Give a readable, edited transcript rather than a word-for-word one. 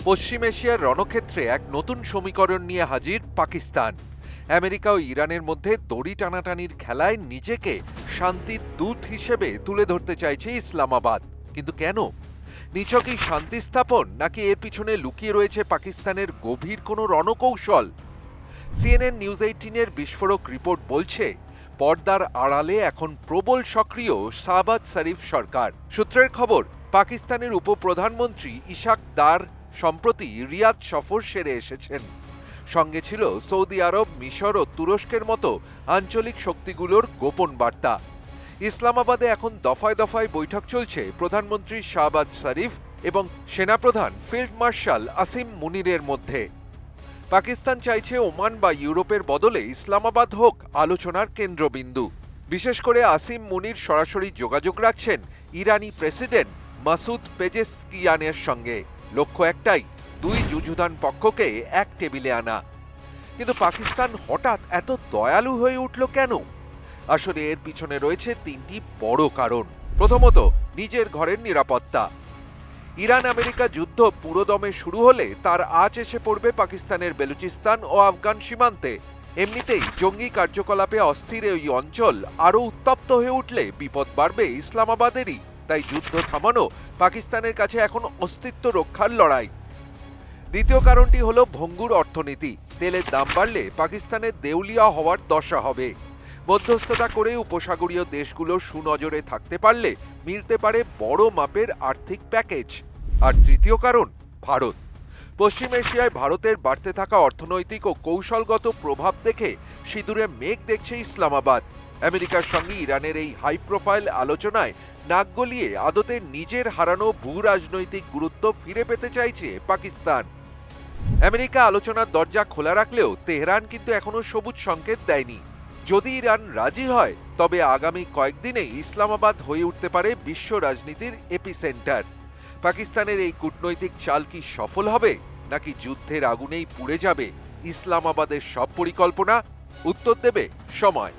পশ্চিম এশিয়ার রণক্ষেত্রে এক নতুন সমীকরণ নিয়ে হাজির পাকিস্তান। আমেরিকা ও ইরানের মধ্যে দড়ি টানাটানির খেলায় নিজেকে শান্তির দূত হিসেবে তুলে ধরতে চাইছে ইসলামাবাদ। কিন্তু কেন? নিছকই শান্তি স্থাপন, নাকি এর পিছনে লুকিয়ে রয়েছে পাকিস্তানের গভীর কোনো রণকৌশল? সিএনএন নিউজ 18-এর বিস্ফোরক রিপোর্ট বলছে, পর্দার আড়ালে এখন প্রবল সক্রিয় শাহবাজ শরীফ সরকার। সূত্রের খবর, পাকিস্তানের উপপ্রধানমন্ত্রী ইশাক দার সম্প্রতি রিয়াদ সফর সেরে এসেছেন। সঙ্গে ছিল সৌদি আরব, মিশর ও তুরস্কের মতো আঞ্চলিক শক্তিগুলোর গোপন বার্তা। ইসলামাবাদে এখন দফায় দফায় বৈঠক চলছে প্রধানমন্ত্রী শাহবাজ শরীফ এবং সেনাপ্রধান ফিল্ড মার্শাল আসিম মুনিরের মধ্যে। পাকিস্তান চাইছে ওমান বা ইউরোপের বদলে ইসলামাবাদ হোক আলোচনার কেন্দ্রবিন্দু। বিশেষ করে আসিম মুনির সরাসরি যোগাযোগ রাখছেন ইরানি প্রেসিডেন্ট মাসুদ পেজেশকিয়ানের সঙ্গে। লক্ষ্য একটাই, দুই যুযুধান পক্ষকে এক টেবিলে আনা। কিন্তু পাকিস্তান হঠাৎ এত দয়ালু হয়ে উঠল কেন? আসলে এর পিছনে রয়েছে তিনটি বড় কারণ। প্রথমত, নিজের ঘরের নিরাপত্তা। ইরান আমেরিকা যুদ্ধ পুরোদমে শুরু হলে তার আঁচ এসে পড়বে পাকিস্তানের বেলুচিস্তান ও আফগান সীমান্তে। এমনিতেই জঙ্গি কার্যকলাপে অস্থির ওই অঞ্চল আরও উত্তপ্ত হয়ে উঠলে বিপদ বাড়বে ইসলামাবাদেরই। তাই যুদ্ধ থামানো পাকিস্তানের কাছে এখন অস্তিত্ব রক্ষার লড়াই। দ্বিতীয় কারণটি হলো ভঙ্গুর অর্থনীতি। তেলের দাম বাড়লে পাকিস্তানের দেউলিয়া হওয়ার দশা হবে। মধ্যস্থতা করে উপসাগরীয় দেশগুলো সুনজরে থাকতে পারলে মিলতে পারে বড় মাপের আর্থিক প্যাকেজ। আর তৃতীয় কারণ, ভারত। পশ্চিম এশিয়ায় ভারতের বাড়তে থাকা অর্থনৈতিক ও কৌশলগত প্রভাব দেখে সিঁদুরে মেঘ দেখছে ইসলামাবাদ। আমেরিকার সঙ্গে ইরানের এই হাই প্রোফাইল আলোচনায় নাক গলিয়ে আদতে নিজের হারানো ভূ রাজনৈতিক গুরুত্ব ফিরে পেতে চাইছে পাকিস্তান। আমেরিকা আলোচনার দরজা খোলা রাখলেও তেহরান কিন্তু এখনো সবুজ সংকেত দেয়নি। যদি ইরান রাজি হয়, তবে আগামী কয়েকদিনেই ইসলামাবাদ হয়ে উঠতে পারে বিশ্ব রাজনীতির এপিসেন্টার। পাকিস্তানের এই কূটনৈতিক চাল কি সফল হবে, নাকি যুদ্ধের আগুনেই পুড়ে যাবে ইসলামাবাদের সব পরিকল্পনা? উত্তর দেবে সময়।